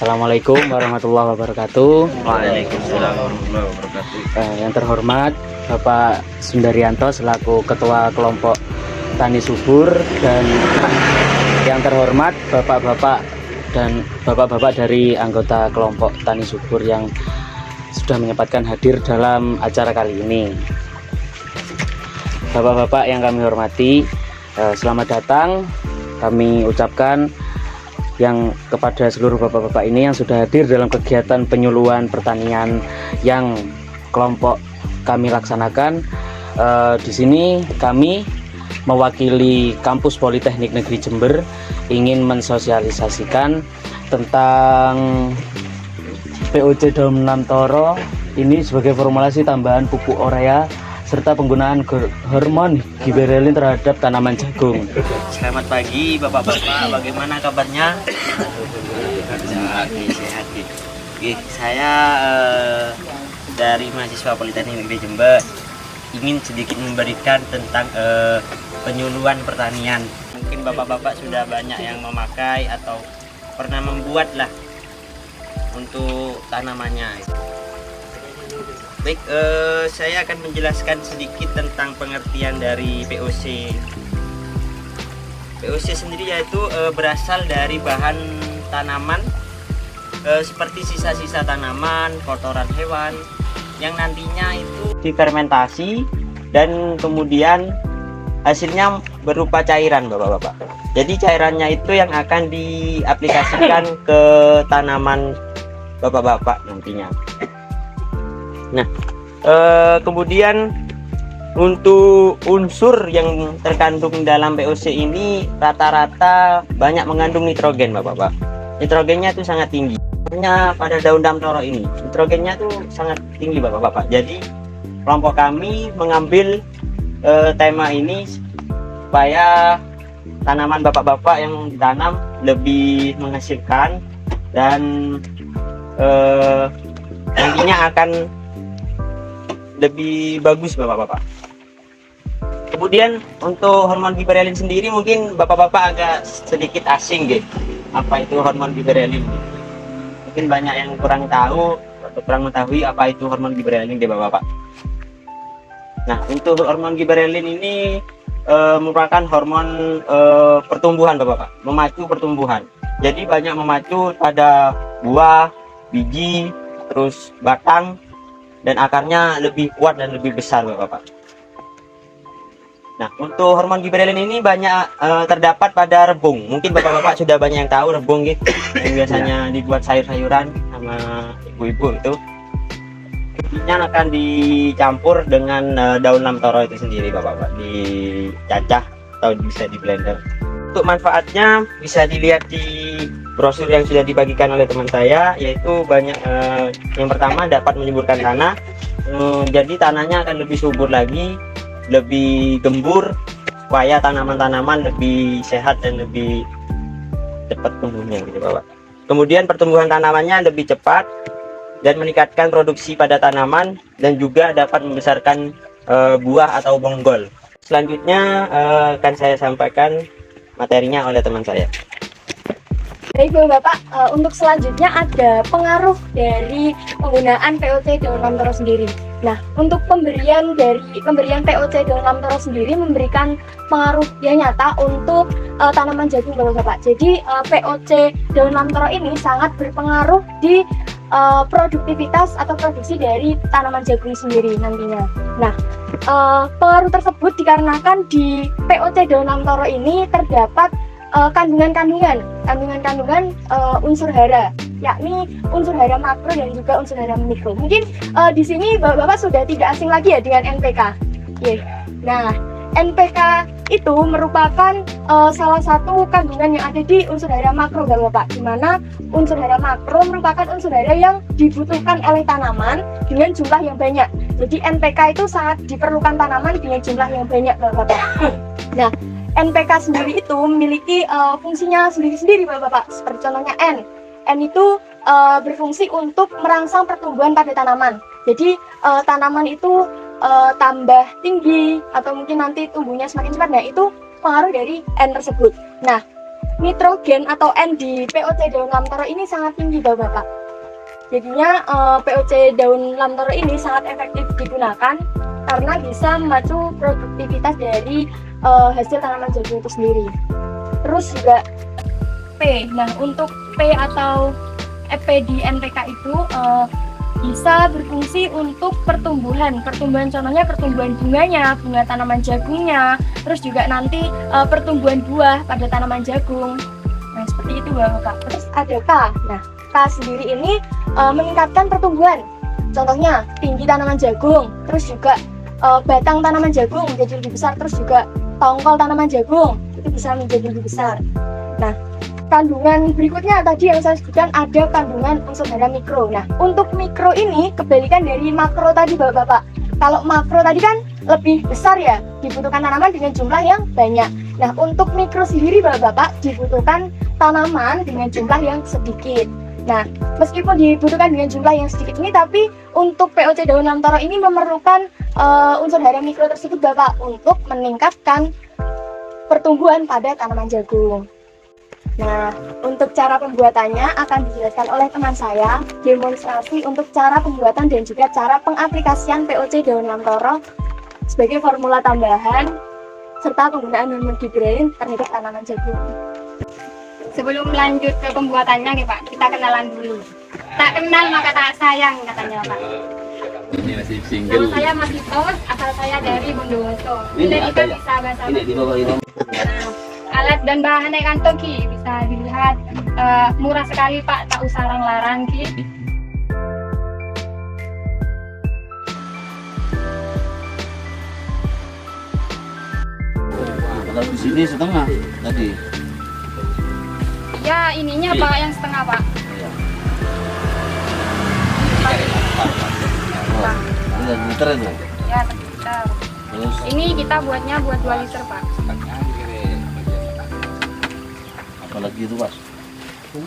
Assalamualaikum warahmatullahi wabarakatuh. Waalaikumsalam warahmatullahi wabarakatuh. Yang terhormat Bapak Sundaryanto selaku Ketua Kelompok Tani Subur, dan yang terhormat Bapak-bapak dan Bapak-bapak dari anggota Kelompok Tani Subur yang sudah menyempatkan hadir dalam acara kali ini. Bapak-bapak yang kami hormati, selamat datang kami ucapkan yang kepada seluruh bapak-bapak ini yang sudah hadir dalam kegiatan penyuluhan pertanian yang kelompok kami laksanakan. Di sini kami mewakili Kampus Politeknik Negeri Jember ingin mensosialisasikan tentang POC Daun Lamtoro ini sebagai formulasi tambahan pupuk urea serta penggunaan hormon giberelin terhadap tanaman jagung. Selamat pagi bapak-bapak, bagaimana kabarnya? Sehat. Saya dari mahasiswa Politeknik Negeri Jember ingin sedikit memberikan tentang penyuluhan pertanian. Mungkin bapak-bapak sudah banyak yang memakai atau pernah membuat lah untuk tanamannya. Baik, saya akan menjelaskan sedikit tentang pengertian dari POC. POC sendiri yaitu berasal dari bahan tanaman seperti sisa-sisa tanaman, kotoran hewan yang nantinya itu difermentasi dan kemudian hasilnya berupa cairan, bapak-bapak. Jadi cairannya itu yang akan diaplikasikan ke tanaman bapak-bapak nantinya. Nah, kemudian untuk unsur yang terkandung dalam POC ini rata-rata banyak mengandung nitrogen, bapak-bapak. Nitrogennya itu sangat tinggi. Hanya pada daun Lamtoro ini, nitrogennya itu sangat tinggi, bapak-bapak. Jadi kelompok kami mengambil tema ini supaya tanaman bapak-bapak yang ditanam lebih menghasilkan dan nantinya akan lebih bagus, bapak-bapak. Kemudian untuk hormon giberelin sendiri mungkin bapak-bapak agak sedikit asing gitu. Apa itu hormon giberelin? Mungkin banyak yang kurang tahu atau kurang mengetahui apa itu hormon giberelin deh, bapak-bapak. Nah, untuk hormon giberelin ini merupakan hormon pertumbuhan, bapak-bapak, memacu pertumbuhan. Jadi banyak memacu pada buah, biji, terus batang, dan akarnya lebih kuat dan lebih besar, bapak-bapak. Nah, untuk hormon giberelin ini banyak terdapat pada rebung. Mungkin bapak-bapak sudah banyak yang tahu rebung gitu, yang biasanya dibuat sayur-sayuran sama ibu-ibu itu. Ini akan dicampur dengan daun Lamtoro itu sendiri, bapak-bapak, dicacah atau bisa di blender. Untuk manfaatnya bisa dilihat di brosur yang sudah dibagikan oleh teman saya, yaitu banyak yang pertama dapat menyuburkan tanah, jadi tanahnya akan lebih subur lagi, lebih gembur, supaya tanaman-tanaman lebih sehat dan lebih cepat tumbuhnya, gitu, bapak. Kemudian pertumbuhan tanamannya lebih cepat dan meningkatkan produksi pada tanaman dan juga dapat membesarkan buah atau bonggol. Selanjutnya akan saya sampaikan materinya oleh teman saya. Baik Bapak, untuk selanjutnya ada pengaruh dari penggunaan POC Daun Lamtoro sendiri. Nah, untuk pemberian POC Daun Lamtoro sendiri memberikan pengaruh yang nyata untuk tanaman jagung, Bapak. Jadi POC Daun Lamtoro ini sangat berpengaruh di produktivitas atau produksi dari tanaman jagung sendiri nantinya. Nah, pengaruh tersebut dikarenakan di POC Daun Lamtoro ini terdapat kandungan unsur hara, yakni unsur hara makro dan juga unsur hara mikro. Mungkin di sini bapak-bapak sudah tidak asing lagi ya dengan NPK. Nah, NPK itu merupakan salah satu kandungan yang ada di unsur hara makro, bapak-bapak, di mana unsur hara makro merupakan unsur hara yang dibutuhkan oleh tanaman dengan jumlah yang banyak. Jadi NPK itu sangat diperlukan tanaman dengan jumlah yang banyak, bapak-bapak. Nah, NPK sendiri itu memiliki fungsinya sendiri-sendiri, bapak-bapak. Seperti contohnya N. N itu berfungsi untuk merangsang pertumbuhan pada tanaman. Jadi tanaman itu tambah tinggi atau mungkin nanti tumbuhnya semakin cepat. Nah, itu pengaruh dari N tersebut. Nah, nitrogen atau N di POC daun lamtoro ini sangat tinggi Bapak. Jadinya POC daun lamtoro ini sangat efektif digunakan karena bisa memacu produktivitas dari hasil tanaman jagung itu sendiri. Terus juga P. Nah, untuk P atau EP di NPK itu bisa berfungsi untuk pertumbuhan contohnya pertumbuhan bunganya, bunga tanaman jagungnya, terus juga nanti pertumbuhan buah pada tanaman jagung. Nah, seperti itu Bapak. Terus ada K. Nah, K sendiri ini meningkatkan pertumbuhan. Contohnya tinggi tanaman jagung, terus juga batang tanaman jagung menjadi lebih besar, terus juga tongkol tanaman jagung itu bisa menjadi lebih besar. Nah, kandungan berikutnya tadi yang saya sebutkan ada kandungan unsur hara mikro. Nah, untuk mikro ini kebalikan dari makro tadi Bapak. Kalau makro tadi kan lebih besar ya, dibutuhkan tanaman dengan jumlah yang banyak. Nah, untuk mikro sendiri Bapak dibutuhkan tanaman dengan jumlah yang sedikit. Nah, meskipun dibutuhkan dengan jumlah yang sedikit ini, tapi untuk POC daun lamtoro ini memerlukan unsur hara mikro tersebut Bapak untuk meningkatkan pertumbuhan pada tanaman jagung. Nah, untuk cara pembuatannya akan dijelaskan oleh teman saya, demonstrasi untuk cara pembuatan dan juga cara pengaplikasian POC daun lamtoro sebagai formula tambahan serta penggunaan hormon gibberellin terhadap tanaman jagung. Sebelum lanjut ke pembuatannya nih Pak, kita kenalan dulu. Tak kenal maka tak sayang katanya Pak. Ini masih Nama single. saya Mas Itos, asal saya dari Bondowoso. Ini Kita ada ya? bisa bahasa Ini di bawah ini. Nah, alat dan bahannya kantong Ki, bisa dilihat murah sekali Pak, tak usah larang Ki. Kalau di sini setengah tadi. Ya ininya Pak yang setengah Pak. Iya. Ini 2 liter itu. Ya terliter. Terus Ini kita buatnya buat 2 liter Pak. apalagi itu Mas?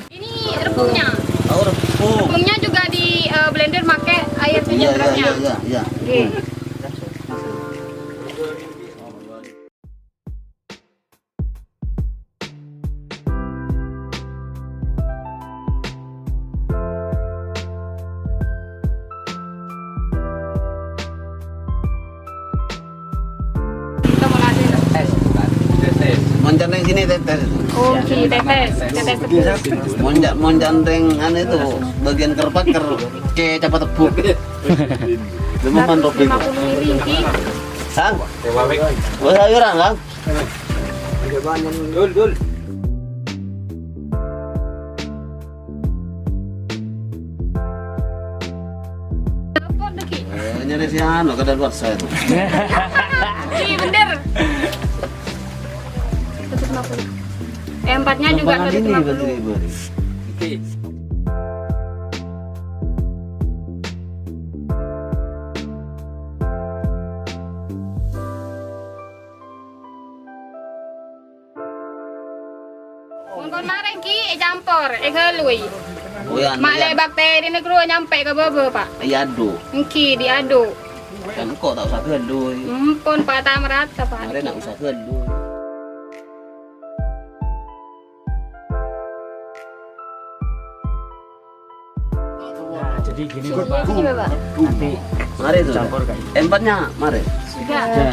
Ini rebungnya. Oh, rebung. Rebungnya juga di blender pakai air Iya, hujan derasnya. iya. Oke. Kita mulai Monjan yang sini tetes itu. Oke, tetes tepung. Monjan yang anu itu bagian kerpaker ke cepat tepuk. Lima mandok itu. 50 mili Ki. Sang. Buat sayuran, Kang. Telepon deh Ki. Nyari si anu ke luar saya itu. Ki, bener. Tutup 50. Empatnya juga Lembangan tutup ini 50. berarti Ibu. Kon mareng Ki, campur, kelui. Oh ya, Mak bakteri negro nyampe ke bebe Pak. Yado. Ki diaduk. Kan kok tak usah gelu. Pun patah merata Pak. Mari nak usah gelu. Nah, jadi gini Jadi Bapak. gini Bapak. Nanti Mari itu. campur kayak. Empatnya, mari. Sudah. Ya.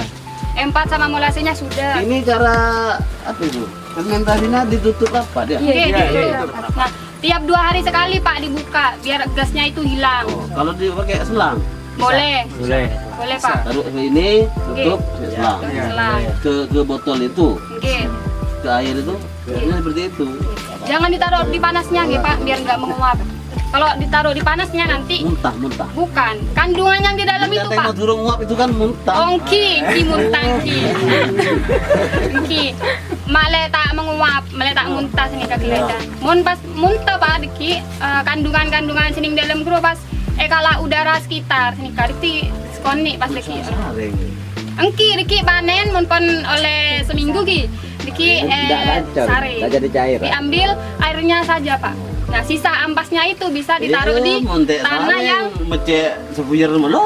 Empat sama molasinya sudah. Ini cara apa itu? Fermentasinya ditutup apa dia? Oke, iya, ditutup. Nah, tiap 2 hari sekali Pak dibuka biar gasnya itu hilang. Oh, kalau dipakai selang, Boleh. Boleh. Boleh Pak. taruh ke ini, tutup, selang. Selang. Ke botol itu, Oke. ke air itu, ini seperti itu. Jangan ditaruh di panasnya nggih Pak biar nggak menguap. Kalau ditaruh di panasnya nanti Muntah. bukan kandungan yang di dalam itu Kata Pak. yang durung nguap itu kan muntah. Ongki, ki muntah ki. Ki. Male tak menguap, male tak muntah sini kaki leda. Mun pas muntah Pak ki kandungan-kandungan sini dalam guru pas kala udara sekitar sini kariti skoni pas deki. Saring. Engki diki panen mun pon oleh seminggu ki. Diki sare. jadi cair. Diambil airnya saja Pak. Nah sisa ampasnya itu bisa ditaruh di tanah yang mecek sebuyar mana?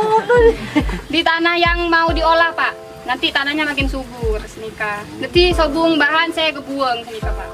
di tanah yang mau diolah Pak. Nanti tanahnya makin subur senika. Nanti sobung bahan saya kebuang senika Pak.